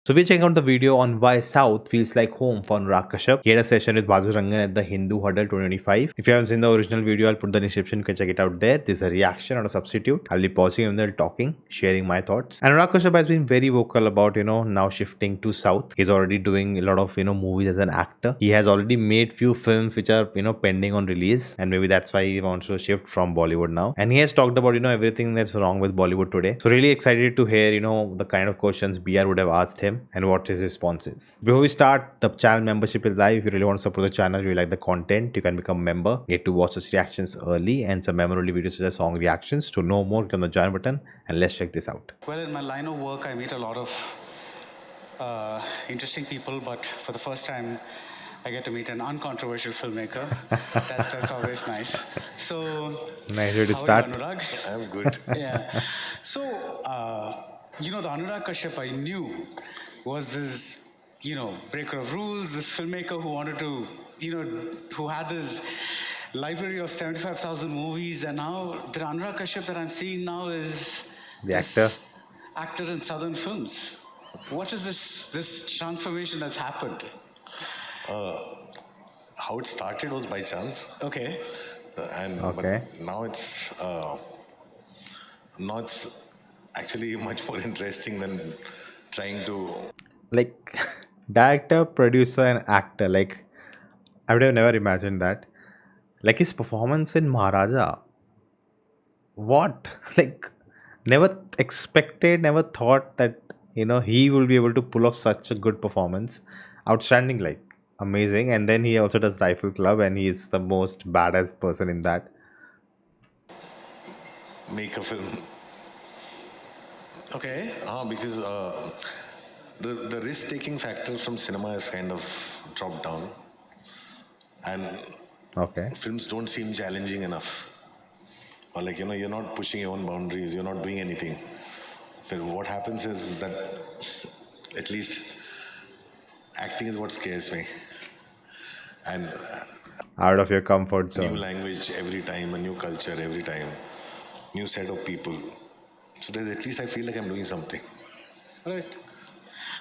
So we check out the video on why South feels like home for Anurag Kashyap. He had a session with Baju Rangan at the Hindu Huddle 2025. If you haven't seen the original video, I'll put the description. You can check it out there. This is a reaction, not a substitute. I'll be pausing and then talking, sharing my thoughts. And Anurag Kashyap has been very vocal about, now shifting to South. He's already doing a lot of, movies as an actor. He has already made few films which are, pending on release. And maybe that's why he wants to shift from Bollywood now. And he has talked about, everything that's wrong with Bollywood today. So really excited to hear, the kind of questions BR would have asked him and what his response is. Before we start, the channel membership is live. If you really want to support the channel, you like the content, you can become a member, get to watch the reactions early and some memorable videos such as song reactions. To know more, click on the join button and let's check this out. Well, in my line of work, I meet a lot of interesting people, but for the first time, I get to meet an uncontroversial filmmaker. That's always nice. So, Nice way to how start. are you, Anurag? I'm good. Yeah. So, the Anurag Kashyap I knew was this, breaker of rules, this filmmaker who wanted to, who had this library of 75,000 movies, and now the Anurag Kashyap that I'm seeing now is The this actor. actor in Southern films. What is this transformation that's happened? How it started was by chance, Okay. Okay. but now it's actually much more interesting than trying to. Like director, producer, and actor. Like I would have never imagined that. Like his performance in Maharaja. What? Like never expected, never thought that he will be able to pull off such a good performance. Outstanding, like amazing. And then he also does Rifle Club and he is the most badass person in that. Make a film. Okay. Because the risk-taking factor from cinema is kind of dropped down, and Okay. films don't seem challenging enough. Or like you're not pushing your own boundaries, you're not doing anything. So what happens is that at least acting is what scares me, and Out of your comfort new zone. language every time, a new culture every time, new set of people. So there's at least I feel like I'm doing something. Right.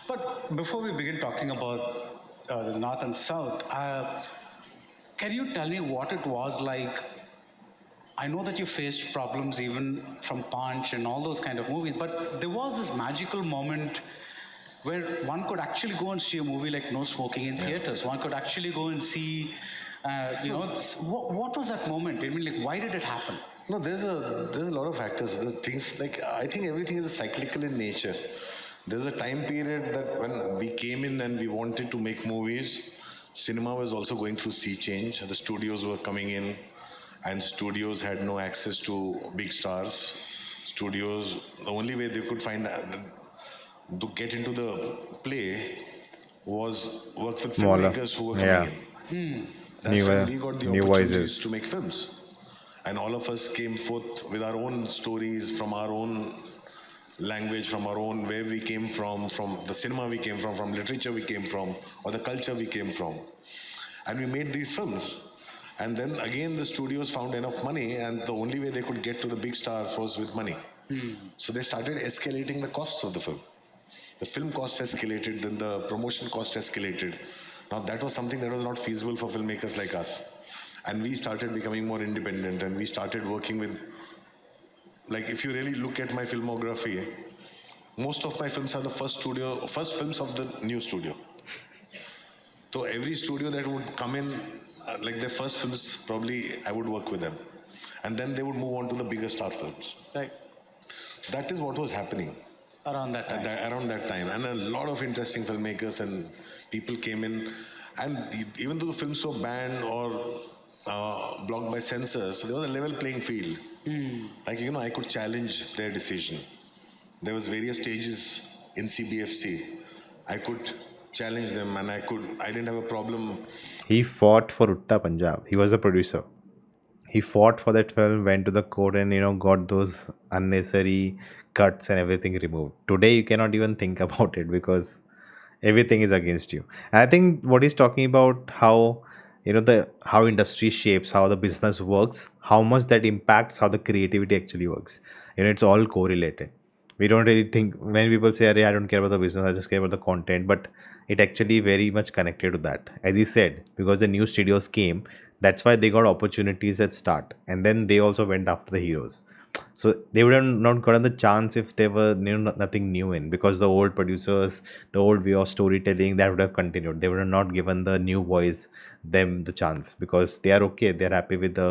But before we begin talking about the North and South, can you tell me what it was like? I know that you faced problems even from Punch and all those kind of movies, but there was this magical moment where one could actually go and see a movie like No Smoking in theaters. One could actually go and see, what was that moment? I mean, like, why did it happen? No, there's a lot of factors. There's things like I think everything is cyclical in nature. There's a time period that when we came in and we wanted to make movies, cinema was also going through sea change. The studios were coming in, and studios had no access to big stars. Studios, the only way they could find to get into the play was work with Smaller. filmmakers who were Yeah. coming in. That's New, when we got the new opportunities voices. to make films. And all of us came forth with our own stories from our own language, from our own where we came from the cinema we came from literature we came from, or the culture we came from. And we made these films. And then again, the studios found enough money, and the only way they could get to the big stars was with money. So they started escalating the costs of the film. The film cost escalated, then the promotion cost escalated. Now that was something that was not feasible for filmmakers like us. And we started becoming more independent, and we started working with, like if you really look at my filmography, most of my films are the first films of the new studio. So every studio that would come in, like their first films, probably I would work with them. And then they would move on to the bigger star films. Right. That is what was happening Around that time. around that time. And a lot of interesting filmmakers and people came in. And even though the films were banned or blocked by censors, there was a level playing field. Like, I could challenge their decision. There was various stages in CBFC. I could challenge them, and I didn't have a problem. He fought for Utta Punjab. He was the producer. He fought for that film, went to the court and got those unnecessary cuts and everything removed. Today you cannot even think about it because everything is against you. And I think what he's talking about, how the how industry shapes, how the business works, how much that impacts how the creativity actually works. It's all correlated. We don't really think when people say, "Arey, I don't care about the business, I just care about the content," but it actually very much connected to that. As he said, because the new studios came, that's why they got opportunities at start, and then they also went after the heroes. So they would have not gotten the chance if there were nothing new in, because the old producers, the old way of storytelling, that would have continued. They would have not given the new boys them the chance, because they are okay. They're happy with the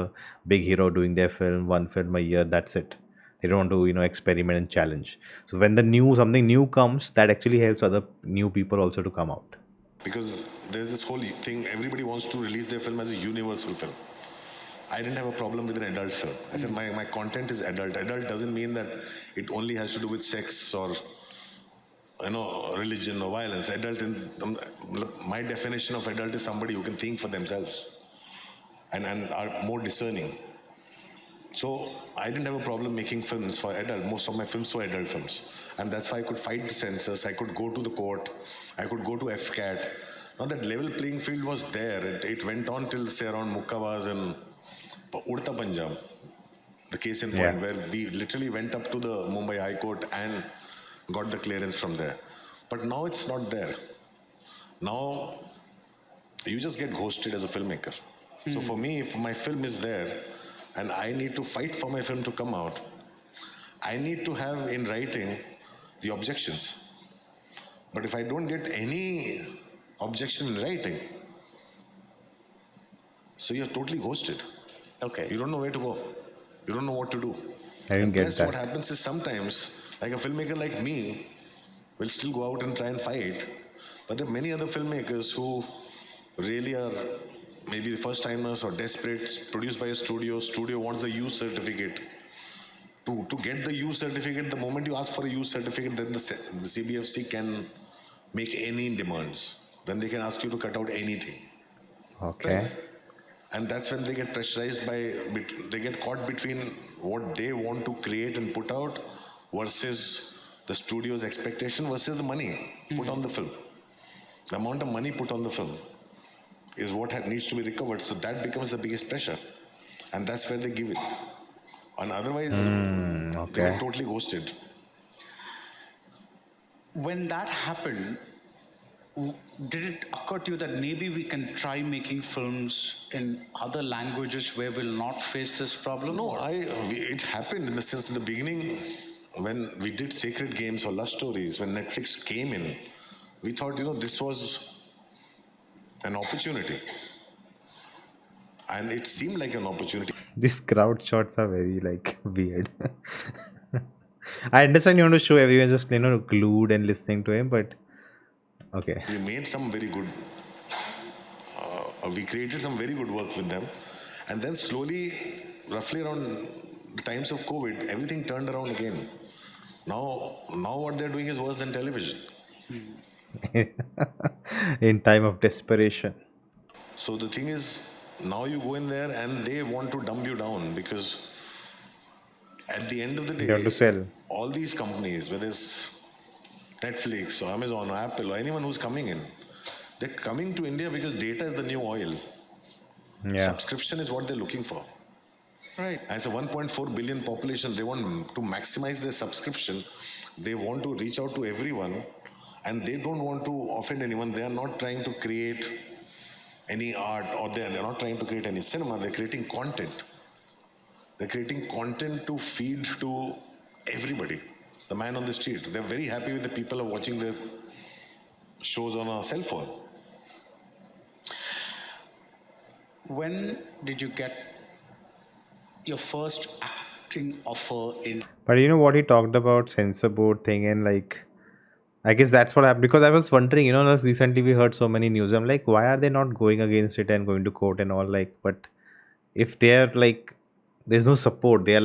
big hero doing their film, one film a year. That's it. They don't want to experiment and challenge. So when the new something new comes, that actually helps other new people also to come out. Because there's this whole thing, everybody wants to release their film as a universal film. I didn't have a problem with an adult film. I said my content is adult. Adult doesn't mean that it only has to do with sex or religion or violence. Adult, my definition of adult is somebody who can think for themselves and are more discerning. So I didn't have a problem making films for adult. Most of my films were adult films. And that's why I could fight the censors, I could go to the court, I could go to FCAT. Now that level playing field was there. It went on till say around Mukkavas and Udta Punjab, the case in point, where we literally went up to the Mumbai High Court and got the clearance from there. But now it's not there. Now you just get ghosted as a filmmaker. So for me, if my film is there and I need to fight for my film to come out, I need to have in writing the objections. But if I don't get any objection in writing, so you're totally ghosted. Okay. You don't know where to go. You don't know what to do. I didn't And get plus, that. what happens is sometimes, like a filmmaker like me, will still go out and try and fight. But there are many other filmmakers who really are maybe the first timers or desperate, produced by a studio. Studio wants a U certificate. To get the U certificate, the moment you ask for a U certificate, then the CBFC can make any demands. Then they can ask you to cut out anything. Okay. And that's when they get pressurized they get caught between what they want to create and put out versus the studio's expectation versus the money put on the film. The amount of money put on the film is what needs to be recovered. So that becomes the biggest pressure. And that's where they give it. And otherwise, they Okay. get totally ghosted. When that happened, did it occur to you that maybe we can try making films in other languages where we'll not face this problem? No, it happened in the sense in the beginning when we did Sacred Games or Love Stories, when Netflix came in, we thought, this was an opportunity. And it seemed like an opportunity. These crowd shots are very weird. I understand you want to show everyone just glued and listening to him, but okay. We made some very good, we created some very good work with them. And then slowly, roughly around the times of COVID, everything turned around again. Now what they're doing is worse than television. In time of desperation. So the thing is, now you go in there and they want to dumb you down because at the end of the They want day, to sell. all these companies, whether it's Netflix or Amazon or Apple or anyone who's coming in, they're coming to India because data is the new oil. Yeah. Subscription is what they're looking for. Right. As a 1.4 billion population, they want to maximize their subscription. They want to reach out to everyone and they don't want to offend anyone. They are not trying to create any art or they're not trying to create any cinema. They're creating content. They're creating content to feed to everybody, the man on the street. They're very happy with the people who are watching their shows on a cell phone. When did you get your first acting offer in? But you know what he talked about censor board thing, and I guess that's what happened, because I was wondering, recently we heard so many news. I'm like, why are they not going against it and going to court and all? But if they're there's no support, they're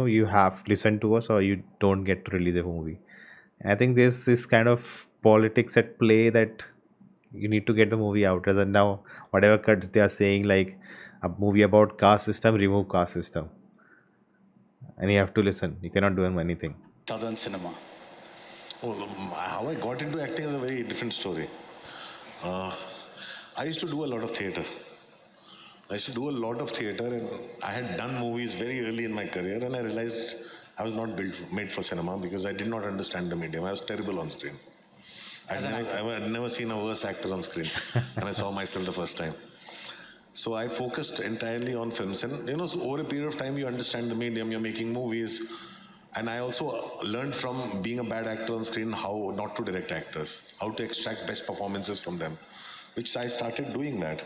you have listen to us or you don't get to release a movie. I think there's this kind of politics at play that you need to get the movie out, rather than now whatever cuts they are saying, like a movie about caste system, remove caste system, and you have to listen. You cannot do anything. Southern cinema? Well, how I got into acting is a very different story. I used to do a lot of theatre. And I had done movies very early in my career, and I realized I was not made for cinema because I did not understand the medium. I was terrible on screen. I'd never seen a worse actor on screen, and I saw myself the first time. So I focused entirely on films, and so over a period of time, you understand the medium. You're making movies, and I also learned from being a bad actor on screen how not to direct actors, how to extract best performances from them, which I started doing that.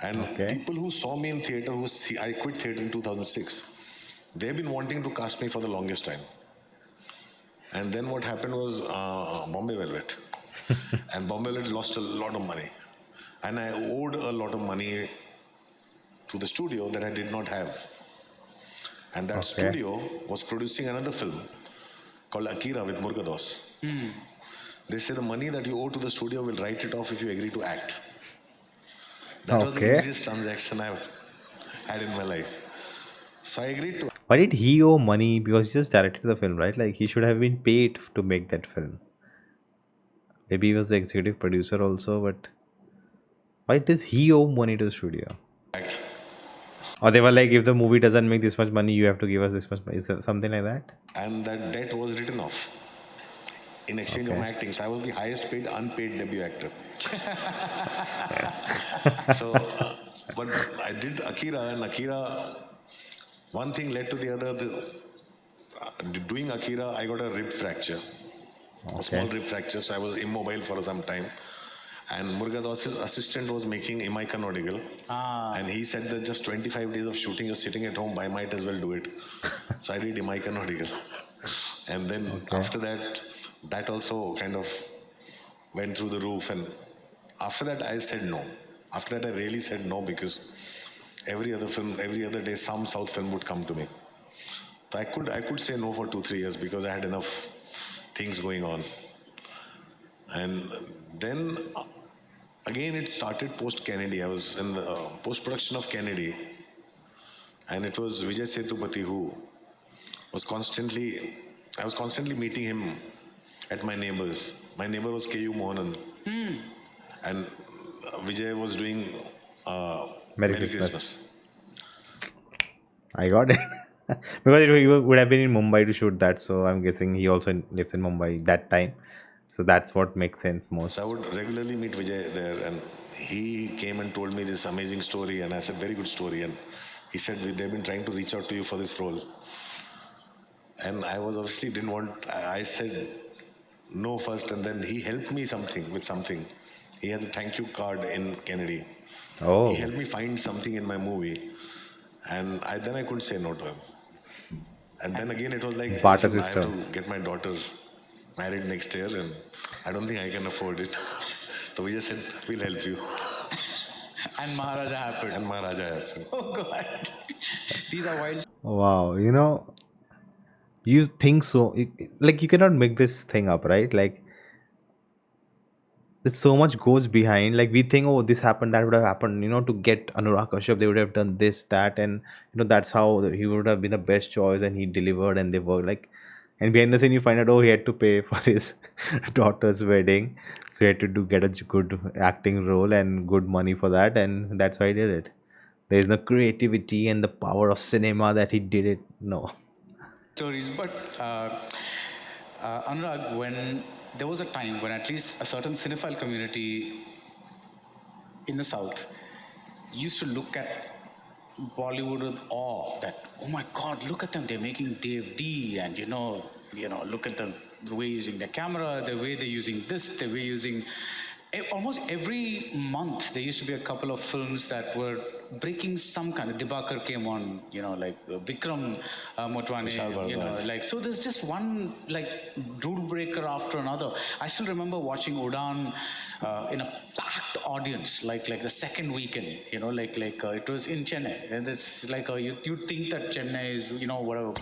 And Okay. people who saw me in theater, I quit theater in 2006. They've been wanting to cast me for the longest time. And then what happened was Bombay Velvet. And Bombay Velvet lost a lot of money. And I owed a lot of money to the studio that I did not have. And that Okay. studio was producing another film called Akira with Murugadoss. They say the money that you owe to the studio will write it off if you agree to act. That was the Okay. easiest transaction I've had in my life. So I agreed to. Why did he owe money? Because he just directed the film, right? Like he should have been paid to make that film. Maybe he was the executive producer also, but why does he owe money to the studio? Act. Or they were like, if the movie doesn't make this much money, you have to give us this much money. Is there something like that? And that debt was written off in exchange of Okay. my acting. So I was the highest paid unpaid debut actor. So, but I did Akira, and Akira, one thing led to the other. Doing Akira, I got a rib fracture, a small Okay. rib fracture, so I was immobile for some time. And Murugadoss's assistant was making Imai Kanodigal. And he said that just 25 days of shooting, you're sitting at home, I might as well do it. So I did Imai Kanodigal. And then Okay. after that, that also kind of went through the roof. And after that, I said no. After that, I really said no because every other film, every other day, some South film would come to me. So I could say no for 2-3 years because I had enough things going on. And then again, it started post Kennedy. I was in the post production of Kennedy, and it was Vijay Sethupathi who was constantly. I was constantly meeting him at my neighbors. My neighbor was K.U. Mohanan, and Vijay was doing Merry Merry Christmas. Christmas. I got it. Because he would have been in Mumbai to shoot that, so I'm guessing he also lives in Mumbai that time. So that's what makes sense So I most. would regularly meet Vijay there, and he came and told me this amazing story, and I said, very good story. And he said, they've been trying to reach out to you for this role. And I was obviously didn't want, I said no first, and then he helped me with something. He has a thank you card in Kennedy. He Oh, helped me find something in my movie, and then I couldn't say no to him. And then again, it was like, barter listen, I have system. to get my daughter married next year, and I don't think I can afford it. So we just said, we'll help you. And Maharaja happened. And Maharaja happened. Oh God, these are wild. Wow, you think so? Like you cannot make this thing up, right? Like there's so much goes behind. Like we think, oh, this happened, that would have happened. To get Anurag Kashyap, they would have done this, that, and that's how he would have been the best choice, and he delivered, and they were like, and behind the scene, you find out, oh, he had to pay for his daughter's wedding, so he had to get a good acting role and good money for that, and that's why he did it. There is no creativity and the power of cinema that he did it. No. Stories. But Anurag, when there was a time when at least a certain cinephile community in the South used to look at Bollywood with awe that, oh my God, look at them, they're making Dave D, and look at them, the way using their camera, the way they're using this, the way using. Almost every month there used to be a couple of films that were breaking some kind of. Dibakar came on, like Vikram Motwane, Vishal Bharadwaj. like, so there's just one like rule breaker after another. I still remember watching Udan in a packed audience, like the second weekend, like it was in Chennai, and it's like you'd think that Chennai is whatever,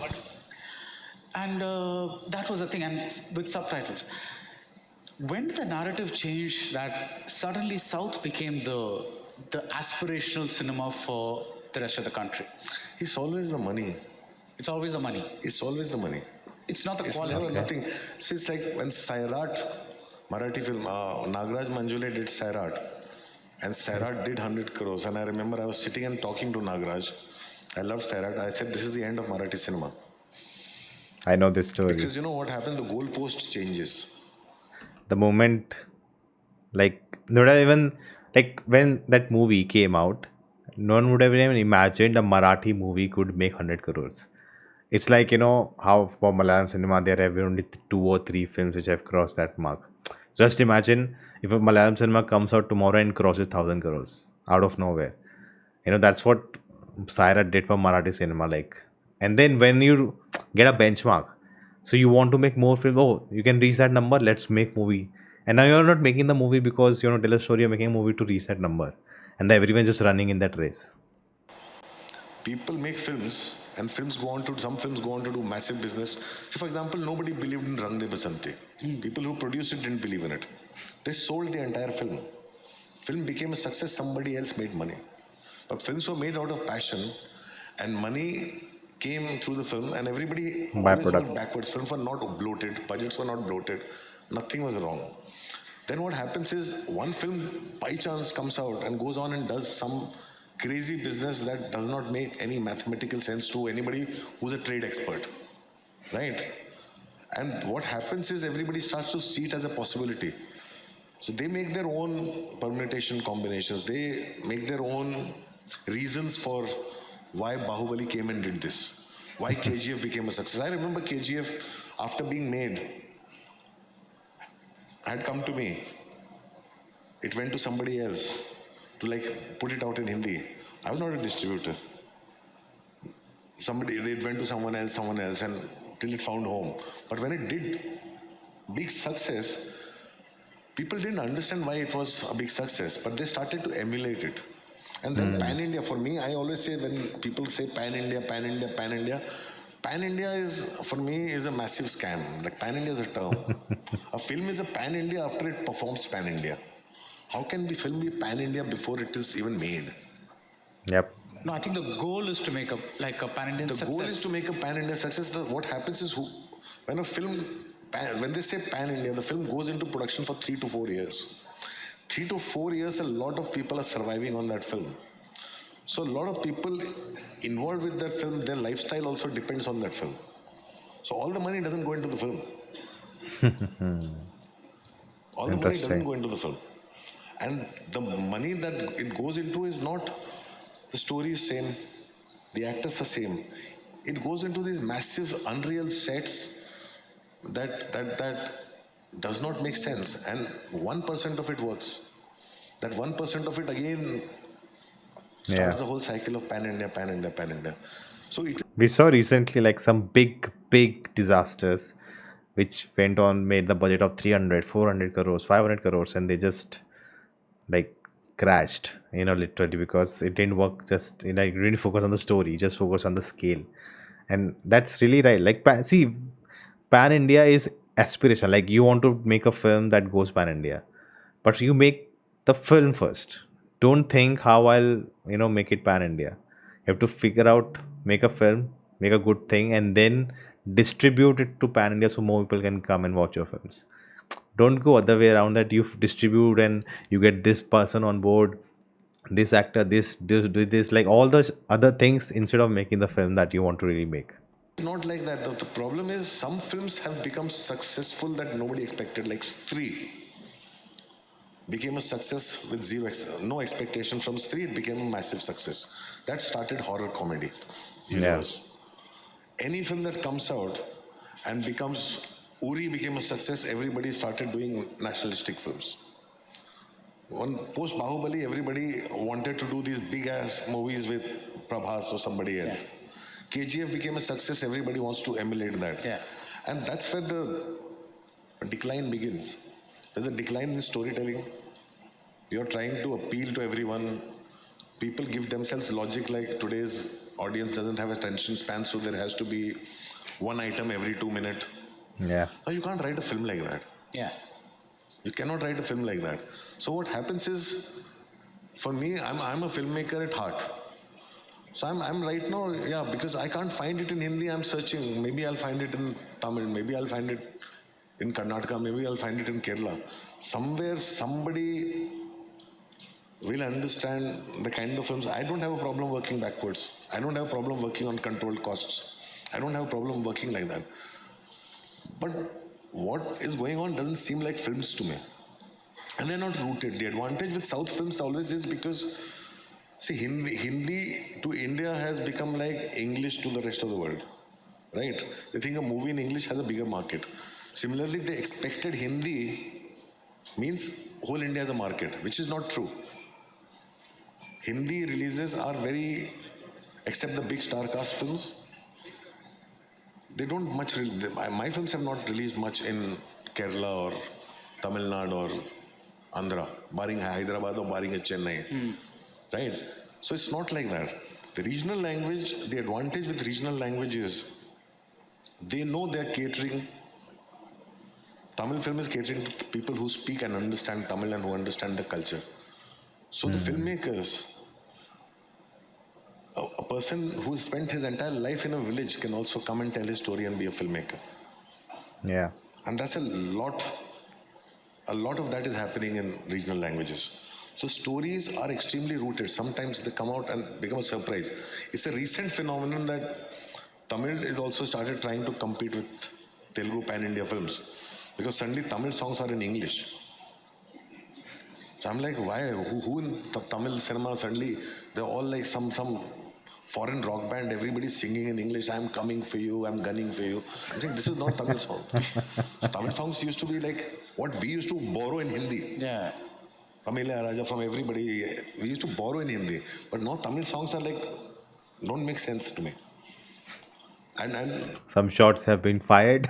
and that was the thing, and with subtitles. When did the narrative change that suddenly South became the aspirational cinema for the rest of the country? It's always the money. It's always the money. It's always the money. It's not the It's quality. never nothing. See, it's like when Sairat, Marathi film, Nagraj Manjule did Sairat, and Sairat did 100 crores. And I remember I was sitting and talking to Nagraj. I loved Sairat. I said, this is the end of Marathi cinema. I know this story. Because you know what happened? The goalpost changes. The moment, like, not even, like, when that movie came out, no one would have even imagined a Marathi movie could make 100 crores. It's like, how for Malayalam cinema there have been only two or three films which have crossed that mark. Just imagine if a Malayalam cinema comes out tomorrow and crosses 1,000 crores out of nowhere. That's what Saira did for Marathi cinema. Like, and then when you get a benchmark, so you want to make more film. Oh, you can reach that number. Let's make movie. And now you're not making the movie because tell a story. You're making a movie to reach that number, and everyone just running in that race. People make films, and some films go on to do massive business. So, for example, nobody believed in Rang De Basante. People who produced it didn't believe in it. They sold the entire film. Film became a success. Somebody else made money. But films were made out of passion, and money came through the film, and everybody always Byproduct. worked backwards. Films were not bloated, budgets were not bloated, nothing was wrong. Then what happens is one film by chance comes out and goes on and does some crazy business that does not make any mathematical sense to anybody who's a trade expert, right? And what happens is everybody starts to see it as a possibility. So they make their own permutation combinations. They make their own reasons for why Bahubali came and did this, why KGF became a success. I remember KGF, after being made, had come to me. It went to somebody else to like put it out in Hindi. I was not a distributor. It went to someone else, and till it found home. But when it did big success, people didn't understand why it was a big success, but they started to emulate it. And then Pan India, for me, I always say when people say Pan India, Pan India, Pan India, Pan India is, for me, is a massive scam. Like Pan India is a term. A film is a Pan India after it performs Pan India. How can the film be Pan India before it is even made? Yep. No, I think the goal is to make a pan-Indian The success. goal is to make a Pan India success. What happens is when a film, when they say Pan India, the film goes into production for 3 to 4 years. 3 to 4 years, a lot of people are surviving on that film. So a lot of people involved with that film, their lifestyle also depends on that film. So all the money doesn't go into the film. All the money doesn't Interesting. go into the film. And the money that it goes into is not, the story is same, the actors are same. It goes into these massive unreal sets that does not make sense. And 1% of it works. That 1% of it again starts Yeah. the whole cycle of Pan India, Pan India, Pan India. So it We saw recently like some big disasters which went on, made the budget of 300, 400 crores, 500 crores, and they just like crashed, literally, because it didn't work. Just, it didn't focus on the story, just focus on the scale. And that's really right. Like, see, Pan India is aspiration. Like, you want to make a film that goes Pan India, but you make the film first. Don't think how I'll, make it Pan India. You have to figure out, make a film, make a good thing, and then distribute it to Pan India so more people can come and watch your films. Don't go other way around, that you distribute and you get this person on board, this actor, this, do this, like all those other things, instead of making the film that you want to really make. is not like that. The problem is some films have become successful that nobody expected. Like Stree became a success with no expectation from Stree. It became a massive success. That started horror comedy universe. Any film that comes out and becomes, Uri became a success, everybody started doing nationalistic films. When post Bahubali, everybody wanted to do these big ass movies with Prabhas or somebody else. KGF became a success, everybody wants to emulate that. Yeah. And that's where the decline begins. There's a decline in storytelling. You're trying to appeal to everyone. People give themselves logic like today's audience doesn't have attention span, so there has to be one item every 2 minutes. Yeah. Now you can't write a film like that. Yeah. You cannot write a film like that. So what happens is, for me, I'm a filmmaker at heart. So I'm right now, yeah, because I can't find it in Hindi, I'm searching. Maybe I'll find it in Tamil, maybe I'll find it in Karnataka, maybe I'll find it in Kerala. Somewhere somebody will understand the kind of films. I don't have a problem working backwards. I don't have a problem working on controlled costs. I don't have a problem working like that. But what is going on doesn't seem like films to me. And they're not rooted. The advantage with South films always is because, see, Hindi to India has become like English to the rest of the world, right? They think a movie in English has a bigger market. Similarly, they expected Hindi means whole India has a market, which is not true. Hindi releases are very, except the big star cast films, they don't much, my films have not released much in Kerala or Tamil Nadu or Andhra, barring Hyderabad or barring Chennai, right? So it's not like that. The regional language, the advantage with regional language is they know they're catering. Tamil film is catering to people who speak and understand Tamil and who understand the culture. So the filmmakers, a person who spent his entire life in a village can also come and tell his story and be a filmmaker. Yeah. And that's a lot of that is happening in regional languages. So stories are extremely rooted. Sometimes they come out and become a surprise. It's a recent phenomenon that Tamil is also started trying to compete with Telugu pan-India films. Because suddenly Tamil songs are in English. So I'm like, why? Who in Tamil cinema suddenly, they're all like some foreign rock band, everybody's singing in English, I'm coming for you, I'm gunning for you. I'm saying, this is not Tamil song. Tamil songs used to be like what we used to borrow in Hindi. Yeah. From Maharaja, from everybody, we used to borrow in Hindi. But now Tamil songs are like, don't make sense to me. And Some shots have been fired.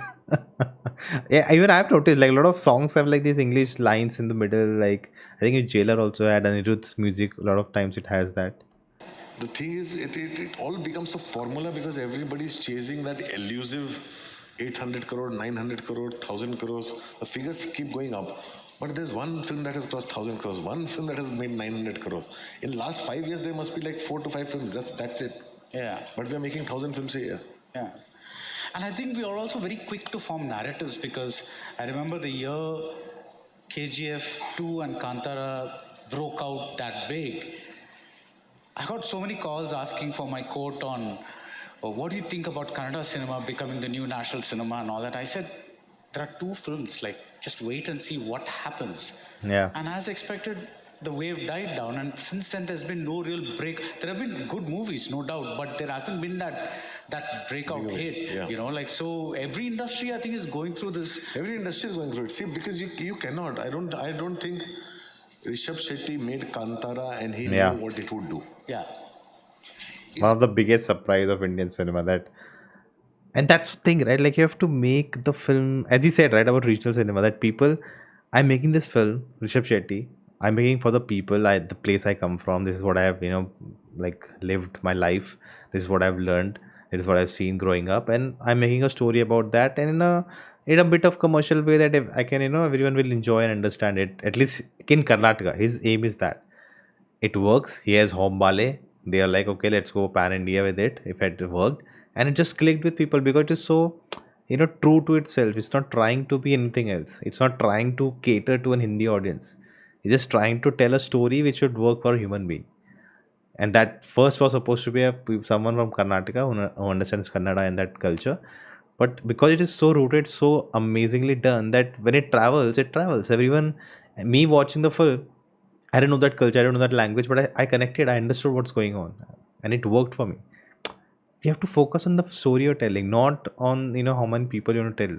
Yeah, even I've noticed like a lot of songs have like these English lines in the middle. Like I think in Jailer also had Anirudh's music. A lot of times it has that. the thing is, it all becomes a formula because everybody's chasing that elusive 800 crore, 900 crore, 1000 crores. The figures keep going up. But there's one film that has crossed 1000 crores, one film that has made 900 crores. In last 5 years, there must be like 4 to 5 films. That's it. Yeah. But we're making 1000 films a year. Yeah. And I think we are also very quick to form narratives because I remember the year KGF 2 and Kantara broke out that big. I got so many calls asking for my quote on what do you think about Kannada cinema becoming the new national cinema and all that. I said, there are two films, like just wait and see what happens. Yeah. And as expected, the wave died down, and since then there's been no real break. There have been good movies, no doubt, but there hasn't been that breakout hit. Yeah. You know, like so every industry I think is going through this. Every industry is going through it. See, because you cannot. I don't think Rishabh Shetty made Kantara and he Yeah. knew what it would do. Yeah. One of the biggest surprise of Indian cinema that, and that's the thing, right? Like you have to make the film, as you said, right, about regional cinema. That people, I'm making this film, Rishabh Shetty. I'm making for the people, the place I come from. This is what I have, like lived my life. This is what I've learned. It is what I've seen growing up, and I'm making a story about that, and in a bit of commercial way that if I can, everyone will enjoy and understand it. At least in Karnataka, his aim is that it works. He has home bale. They are like, okay, let's go pan India with it. If it worked, and it just clicked with people because it is so, true to itself. It's not trying to be anything else. It's not trying to cater to an Hindi audience. It's just trying to tell a story which should work for a human being. And that first was supposed to be someone from Karnataka who understands Kannada and that culture. But because it is so rooted, so amazingly done that when it travels, it travels. Everyone, me watching the film, I don't know that culture, I don't know that language, but I connected, I understood what's going on, and it worked for me. You have to focus on the story you're telling, not on how many people you want to tell.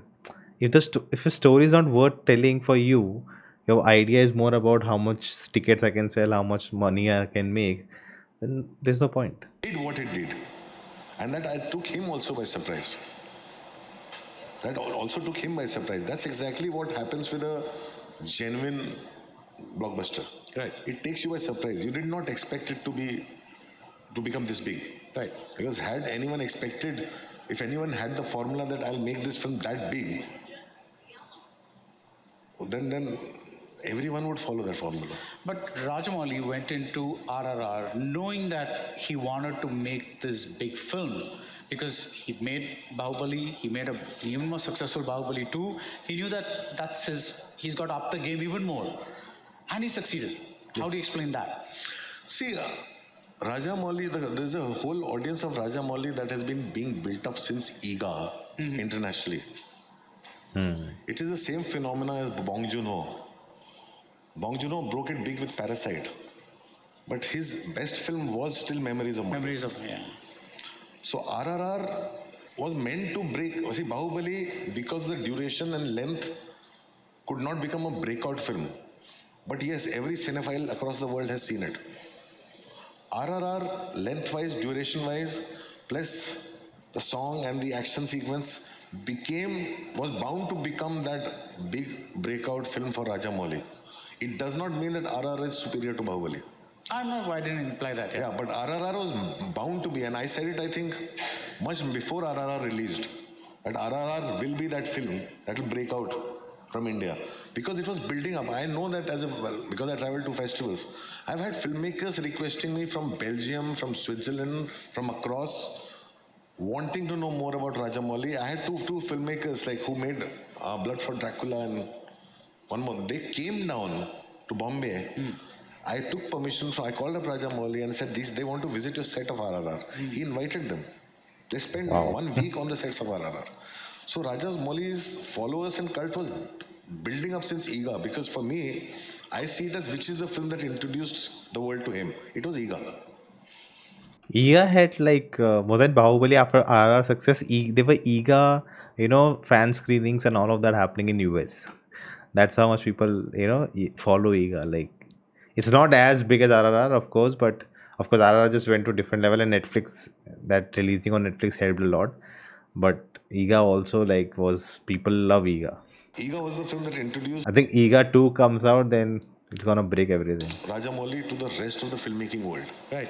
If a story is not worth telling for you, your idea is more about how much tickets I can sell, how much money I can make, then there's no point. Did what it did. And that I took him also by surprise. That also took him by surprise. That's exactly what happens with a genuine blockbuster. Right. It takes you by surprise. You did not expect it to become this big. Right. Because had anyone expected, if anyone had the formula that I'll make this film that big, then everyone would follow that formula. But Rajamouli went into RRR knowing that he wanted to make this big film because he made Bahubali, he made a even more successful Bahubali 2. He knew that he's got to up the game even more. And he succeeded. How do you explain that? See, Rajamouli, there's a whole audience of Rajamouli that has been being built up since IGA internationally. It is the same phenomena as Bong Joon-ho. Bong Joon-ho broke it big with Parasite, but his best film was still Memories of Murder. Memories of, yeah. So RRR was meant to break. See, Bahubali, because the duration and length could not become a breakout film. But yes, every cinephile across the world has seen it. RRR, lengthwise, duration-wise, plus the song and the action sequence was bound to become that big breakout film for Rajamouli. It does not mean that RRR is superior to Bahubali. I didn't imply that. Yeah, but RRR was bound to be, and I said it, I think, much before RRR released, that RRR will be that film that will break out from India. Because it was building up. I know that because I traveled to festivals. I've had filmmakers requesting me from Belgium, from Switzerland, from across, wanting to know more about Rajamouli. I had two filmmakers like who made Blood for Dracula and one more. They came down to Bombay. I took permission, so I called up Rajamouli and said, they want to visit your set of RRR. He invited them. They spent 1 week on the sets of RRR. So Rajamouli's followers and cult was building up since Iga, because for me, I see it as which is the film that introduced the world to him. It was Iga. Iga had like more than Bahubali after RR success. They were eager, fan screenings and all of that happening in US. That's how much people, follow Iga. Like, it's not as big as RRR, of course, but of course RRR just went to different level, and Netflix, that releasing on Netflix helped a lot. But Iga also like was people love Iga. Iga was the film that introduced I think Iga 2 comes out, then it's gonna break everything. Rajamouli to the rest of the filmmaking world. Right.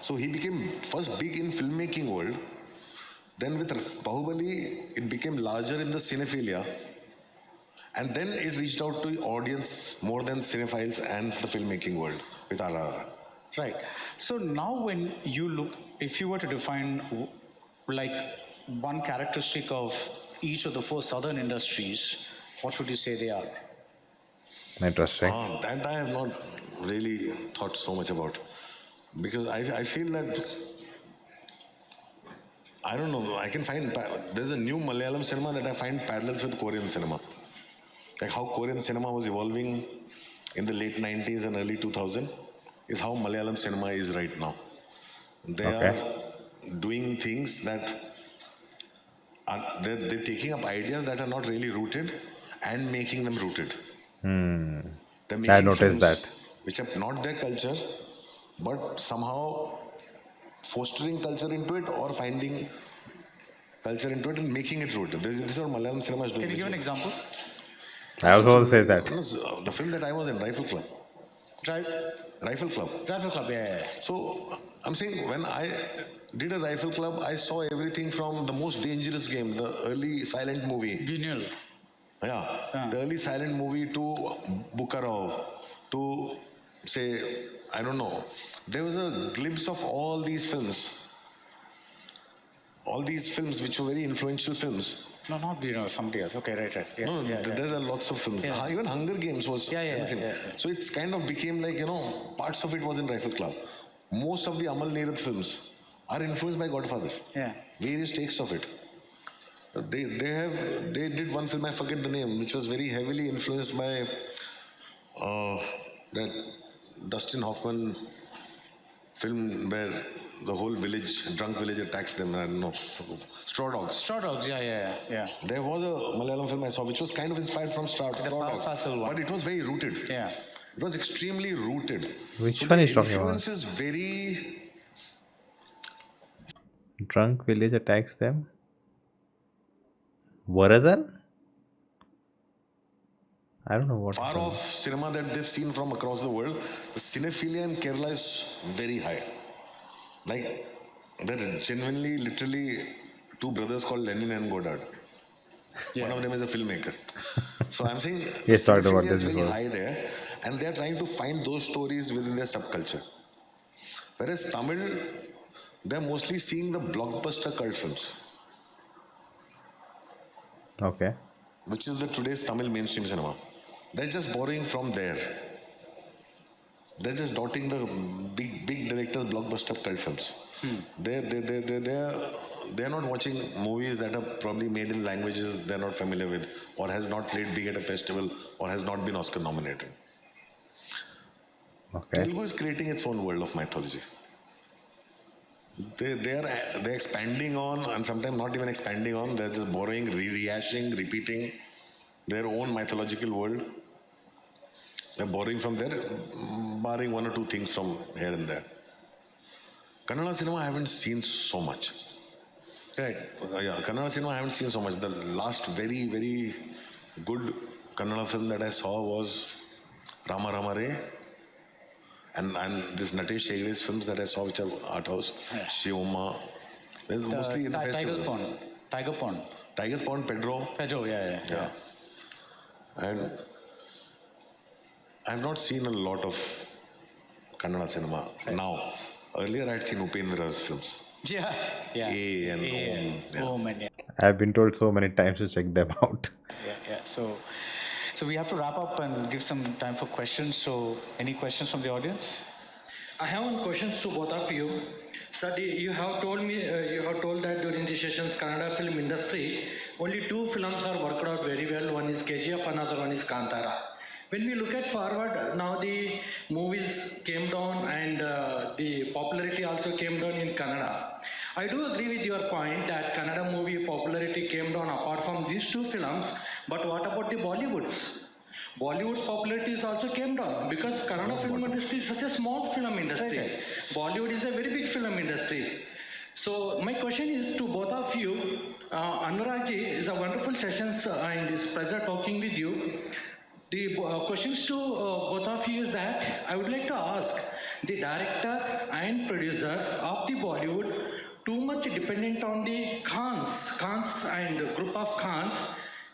So he became first big in filmmaking world. Then with Bahubali, it became larger in the cinephilia. And then it reached out to audience more than cinephiles and the filmmaking world with RRR. Right. So now when you look, if you were to define like one characteristic of each of the four southern industries, what would you say they are? Interesting. That I have not really thought so much about. Because I feel that, I don't know, I can find, there's a new Malayalam cinema that I find parallels with Korean cinema. Like how Korean cinema was evolving in the late 90s and early 2000 is how Malayalam cinema is right now. They are doing things that they're taking up ideas that are not really rooted and making them rooted. They're making I noticed films that. which are not their culture, but somehow fostering culture into it or finding culture into it and making it rooted. This is what Malayalam cinema is doing. Can you give an example? I was going to say that. The film that I was in, Rifle Club. Rifle Club. Rifle Club, yeah. So I'm saying when I did a Rifle Club, I saw everything from the most dangerous game, the early silent movie. Gunil. Yeah, the early silent movie to Bukarao, to say, I don't know. There was a glimpse of all these films. All these films which were very influential films. No, not Gunil, somebody else. Okay, right. Yeah, No, there are lots of films. Yeah. Even Hunger Games was anything. So it's kind of became like, parts of it was in Rifle Club. Most of the Amal Neerath films are influenced by Godfather. Yeah. Various takes of it. They did one film, I forget the name, which was very heavily influenced by that Dustin Hoffman film where the whole drunk village attacks them. I don't know. Straw Dogs. Straw Dogs, yeah. There was a Malayalam film I saw which was kind of inspired from Straw Dogs. But it was very rooted. Yeah. It was extremely rooted. Which one is talking about? Influence is very... Drunk village attacks them. Varadhan? I don't know what. Far off cinema that they've seen from across the world, the cinephilia in Kerala is very high. Like, there are genuinely, literally, two brothers called Lenin and Godard. Yeah. One of them is a filmmaker. So I'm saying yes, talked about this is very before. high there, and they're trying to find those stories within their subculture. Whereas Tamil, they're mostly seeing the blockbuster cult films. Okay. Which is today's Tamil mainstream cinema. They're just borrowing from there. They're just dotting the big directors' blockbuster cult films. they're not watching movies that are probably made in languages they're not familiar with, or has not played big at a festival, or has not been Oscar nominated. Okay. Telugu is creating its own world of mythology. They're expanding on, and sometimes not even expanding on, they're just borrowing, rehashing, repeating their own mythological world. They're borrowing from there, barring one or two things from here and there. Kannada cinema I haven't seen so much. Right. Yeah, Kannada cinema I haven't seen so much. The last very, very good Kannada film that I saw was Rama Rama Re. And this Natesh Hegde's films that I saw, which are art house, Shioma, mostly in the festival. Tiger Pond. Tiger's Pond, Pedro. Pedro, yeah. And I've not seen a lot of Kannada cinema now. Earlier I had seen Upendra's films. Yeah. A and Om. Yeah. Om and yeah. I've been told so many times to check them out. Yeah. So we have to wrap up and give some time for questions. So any questions from the audience? I have one question to both of you. Sir, you have told me, you have told that during the sessions, Kannada film industry, only two films are worked out very well. One is KGF, another one is Kantara. When we look at forward, now the movies came down and the popularity also came down in Kannada. I do agree with your point that Kannada movie popularity came down apart from these two films, but what about the Bollywoods? Bollywood's popularity also came down because Kannada film industry is such a small film industry. Bollywood is a very big film industry. So my question is to both of you. Anurag ji is a wonderful sessions and is pleasure talking with you. The questions to both of you is that I would like to ask the director and producer of the Bollywood too much dependent on the Khans and group of Khans.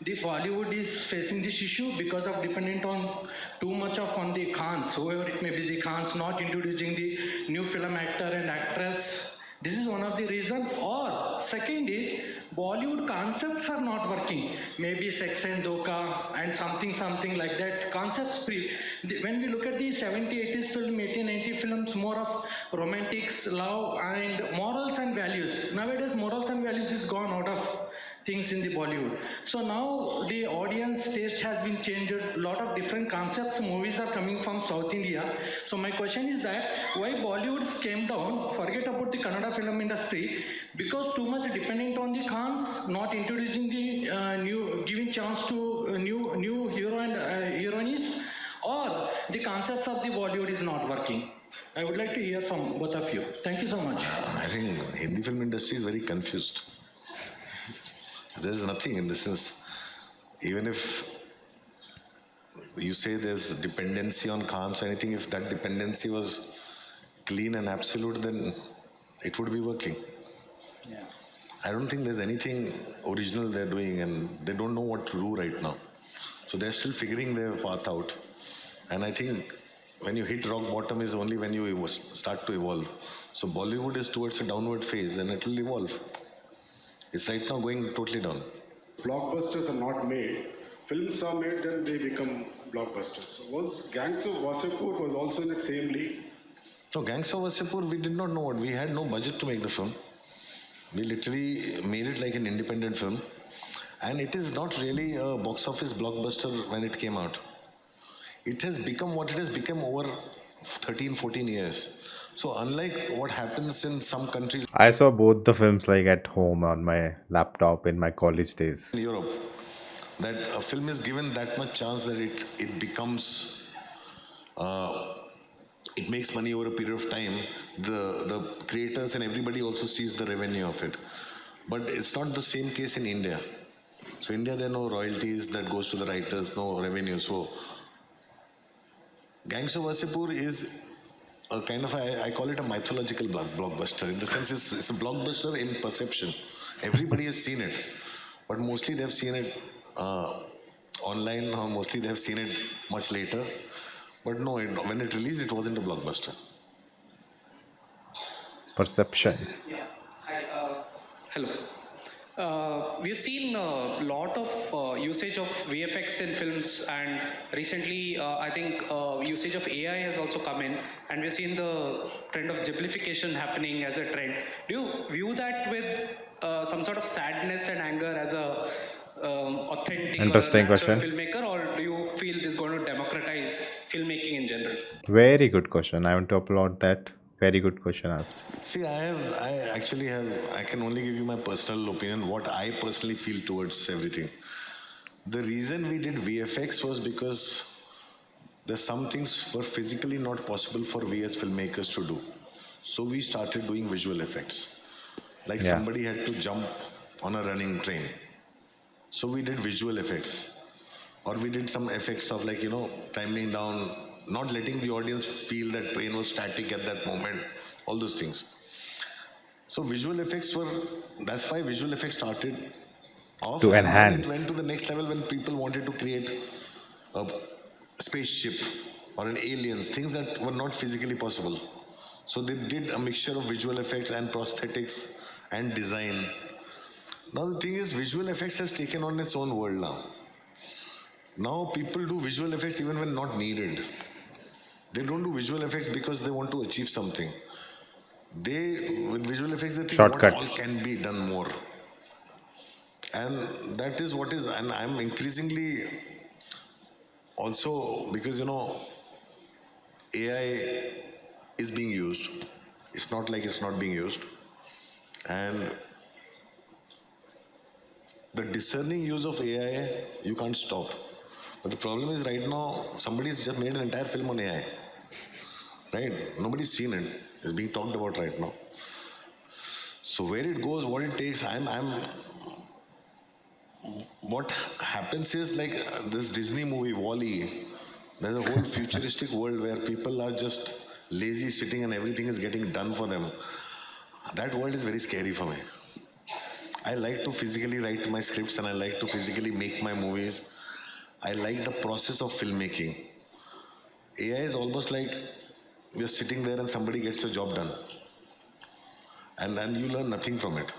The Bollywood is facing this issue because of dependent on too much of on the Khans, whoever it may be, the Khans not introducing the new film actor and actress. This is one of the reason. Or second is Bollywood concepts are not working. Maybe sex and doka and something like that. Concepts when we look at the 70s, 80s film, 1890 films, more of romantics, love and morals and values. Nowadays morals and values is gone out of things in the Bollywood. So now the audience taste has been changed. A lot of different concepts, movies are coming from South India. So my question is that why Bollywood came down, forget about the Kannada film industry, because too much dependent on the Khans, not introducing the giving chance to new hero and heroines, or the concepts of the Bollywood is not working. I would like to hear from both of you. Thank you so much. I think Hindi film industry is very confused. There's nothing in the sense, even if you say there's dependency on Khans or anything, if that dependency was clean and absolute, then it would be working. Yeah. I don't think there's anything original they're doing, and they don't know what to do right now. So they're still figuring their path out. And I think when you hit rock bottom is only when you start to evolve. So Bollywood is towards a downward phase, and it will evolve. It's right now going totally down. Blockbusters are not made. Films are made and they become blockbusters. Was Gangs of Wasseypur was also in that same league? So Gangs of Wasseypur, we did not know what. We had no budget to make the film. We literally made it like an independent film. And it is not really a box office blockbuster when it came out. It has become what it has become over 13, 14 years. So unlike what happens in some countries I saw both the films like at home on my laptop in my college days. in Europe, that a film is given that much chance that it becomes, it makes money over a period of time. The creators and everybody also sees the revenue of it. But it's not the same case in India. So India, there are no royalties that goes to the writers, no revenue. So Gangs of Wasseypur is a kind of, I call it a mythological blockbuster. In the sense, it's a blockbuster in perception. Everybody has seen it, but mostly they've seen it online, or mostly they've seen it much later. But no, when it released, it wasn't a blockbuster. Perception. Yeah. Hi. Hello. We've seen a lot of usage of VFX in films, and recently I think usage of AI has also come in, and we've seen the trend of Ghiblification happening as a trend. Do you view that with some sort of sadness and anger as a authentic or a Interesting natural question. filmmaker, or do you feel this is going to democratize filmmaking in general? Very good question. I want to applaud that. Very good question asked. See, I actually have, I can only give you my personal opinion, what I personally feel towards everything. The reason we did VFX was because there's some things were physically not possible for we as filmmakers to do. So we started doing visual effects. Like Yeah. somebody had to jump on a running train. So we did visual effects. Or we did some effects of like, climbing down, not letting the audience feel that train was static at that moment, all those things. So visual effects that's why visual effects started off. To And then it enhance. went to the next level when people wanted to create a spaceship or an aliens, things that were not physically possible. So they did a mixture of visual effects and prosthetics and design. Now the thing is, visual effects has taken on its own world now. Now people do visual effects even when not needed. They don't do visual effects because they want to achieve something. With visual effects, they think Shortcut. what all can be done more. And that is what is, and I'm increasingly also, because AI is being used. It's not like it's not being used. And the discerning use of AI, you can't stop. But the problem is right now, somebody's just made an entire film on AI. Right? Nobody's seen it. It's being talked about right now. So where it goes, what it takes, what happens is like this Disney movie, Wall-E, there's a whole futuristic world where people are just lazy sitting and everything is getting done for them. That world is very scary for me. I like to physically write my scripts and I like to physically make my movies. I like the process of filmmaking. AI is almost like you're sitting there and somebody gets your job done. And then you learn nothing from it.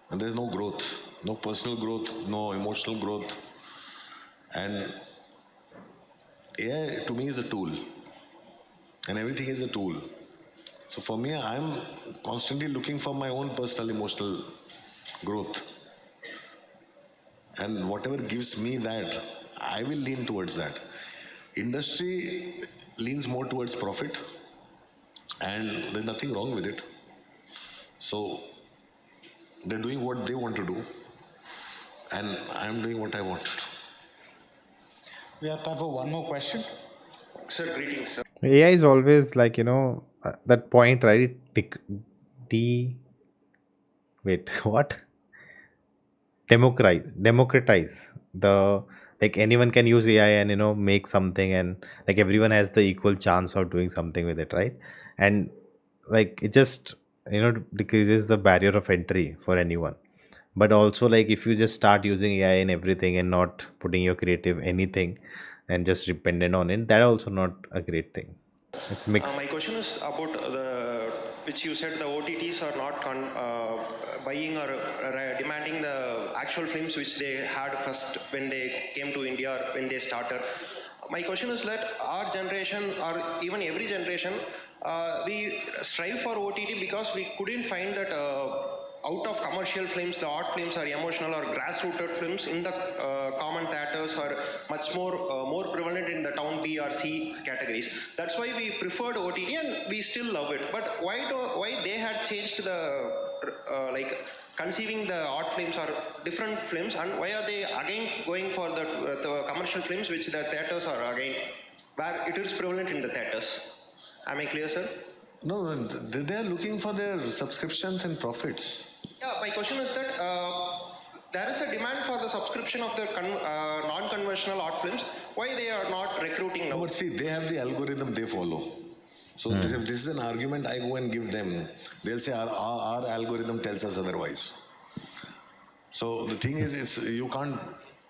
And there's no growth, no personal growth, no emotional growth. And AI to me is a tool. And everything is a tool. So for me, I'm constantly looking for my own personal emotional growth. And whatever gives me that, I will lean towards that. Industry leans more towards profit, and there's nothing wrong with it. So they're doing what they want to do, and I'm doing what I want to do. We have time for one more question. Sir, greetings, sir. AI is always like, that point, right? Wait, what? Democratize the, like anyone can use AI and make something, and like everyone has the equal chance of doing something with it, right? And like it just decreases the barrier of entry for anyone. But also, like, if you just start using AI in everything and not putting your creative anything and just dependent on it, that also not a great thing. It's My mixed. question is about which you said the OTTs are not buying or demanding the actual films which they had first when they came to India or when they started. My question is that our generation or even every generation, we strive for OTT because we couldn't find that out of commercial films, the art films or emotional or grassrooted films in the common theaters are much more prevalent in the town B or C categories. That's why we preferred OTT and we still love it. But why they had changed the like conceiving the art films or different films, and why are they again going for the commercial films which the theaters are again where it is prevalent in the theaters? Am I clear, sir? No, they're looking for their subscriptions and profits. Yeah, my question is that there is a demand for the subscription of the non-conventional art films. Why they are not recruiting No, now? but see, they have the algorithm they follow. So if this is an argument I go and give them, they'll say our algorithm tells us otherwise. So the thing is, you can't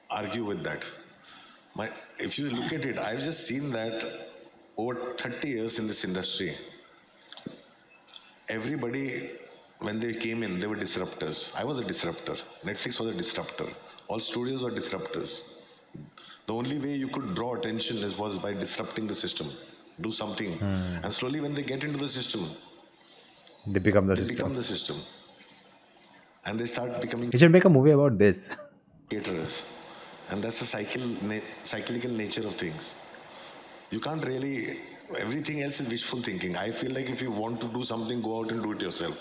argue with that. If you look at it, I've just seen that over 30 years in this industry, everybody, when they came in, they were disruptors. I was a disruptor. Netflix was a disruptor. All studios were disruptors. The only way you could draw attention was by disrupting the system. Do something. And slowly when they get into the system, They become the they system. become the system. and they start becoming You should make a movie about this. caterers. And that's the cyclical nature of things. You can't really, everything else is wishful thinking. I feel like if you want to do something, go out and do it yourself.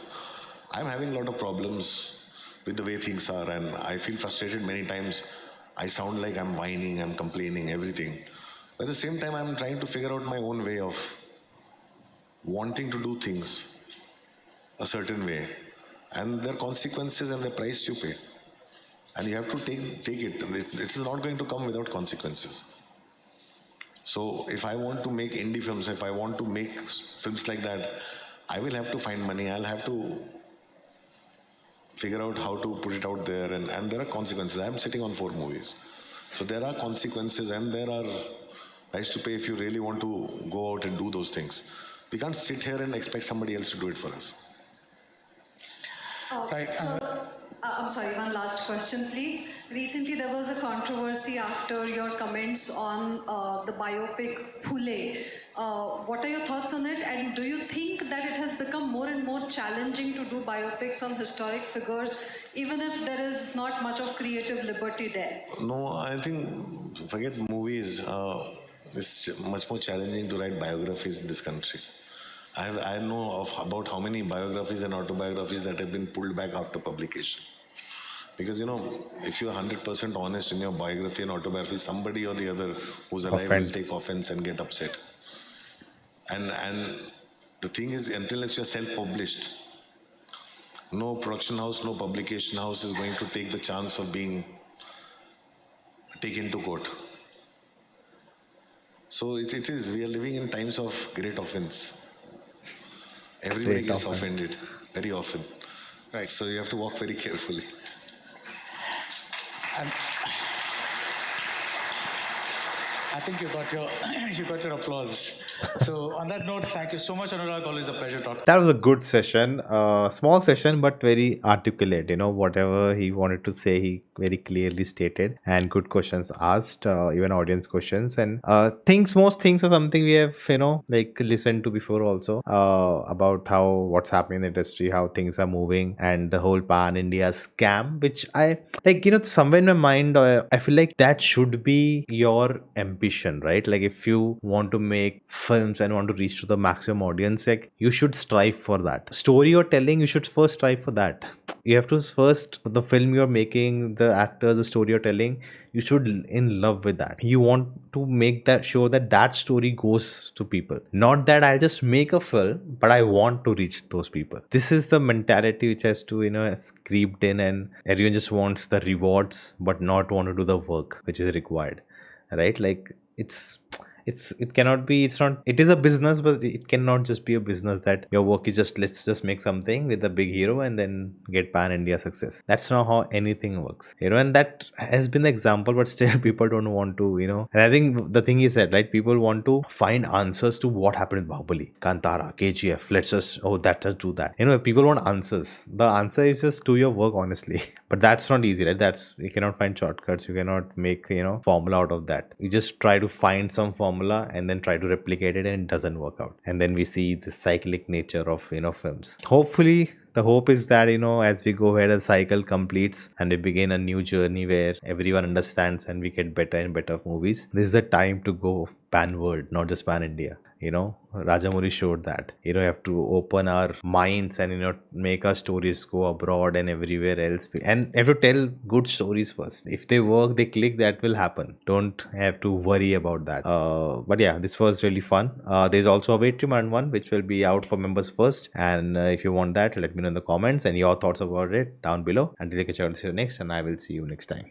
I'm having a lot of problems with the way things are, and I feel frustrated many times. I sound like I'm whining, I'm complaining, everything. But at the same time, I'm trying to figure out my own way of wanting to do things a certain way. And there are consequences and the price you pay. And you have to take it. It is not going to come without consequences. So if I want to make indie films, if I want to make films like that, I will have to find money. I'll have to figure out how to put it out there. And there are consequences. I'm sitting on 4 movies. So there are consequences and there are price to pay if you really want to go out and do those things. We can't sit here and expect somebody else to do it for us. Right. I'm sorry, one last question, please. Recently, there was a controversy after your comments on the biopic Phule. What are your thoughts on it? And do you think that it has become more and more challenging to do biopics on historic figures, even if there is not much of creative liberty there? No, I think, forget movies. It's much more challenging to write biographies in this country. I know of about how many biographies and autobiographies that have been pulled back after publication. Because, if you're 100% honest in your biography and autobiography, somebody or the other who's alive will take offense and get upset. And the thing is, until you're self-published, no production house, no publication house is going to take the chance of being taken to court. So it is, we are living in times of great offense. Everybody gets offended very often. Right. So you have to walk very carefully. And I think you got your applause. So on that note, thank you so much, Anurag. Always a pleasure talking. That was a good session. Small session, but very articulate. Whatever he wanted to say, he very clearly stated, and good questions asked, even audience questions, and most things are something we have, listened to before also, about how what's happening in the industry, how things are moving, and the whole pan India scam, which I like. Somewhere in my mind, I feel like that should be your ambition, right? Like if you want to make films and want to reach to the maximum audience, like you should strive for that. Story you're telling, you should first strive for that. You have to first, the film you're making, the actors, the story you're telling, you should in love with that. You want to make that sure that story goes to people, not that I'll just make a film, but I want to reach those people. This is the mentality which has to has creeped in, and everyone just wants the rewards but not want to do the work which is required, right? Like it cannot be, it is a business, but it cannot just be a business that your work is just, let's just make something with a big hero and then get pan India success. That's not how anything works, and that has been the example, but still people don't want to, and I think the thing is that, right, people want to find answers to what happened in Bahubali, Kantara, KGF, let's just just do that. People want answers. The answer is just do your work honestly. But that's not easy, right? You cannot find shortcuts. You cannot make formula out of that. You just try to find some formula and then try to replicate it, and it doesn't work out. And then we see the cyclic nature of films. Hopefully, the hope is that as we go ahead, the cycle completes and we begin a new journey where everyone understands and we get better and better movies. This is the time to go pan world, not just pan India. Rajamouli showed that you have to open our minds and make our stories go abroad and everywhere else, and have to tell good stories first. If they work, they click, that will happen. Don't have to worry about that. But yeah, this was really fun. There's also a Patreon one which will be out for members first, and if you want that, let me know in the comments and your thoughts about it down below. Until I catch you next, and I will see you next time.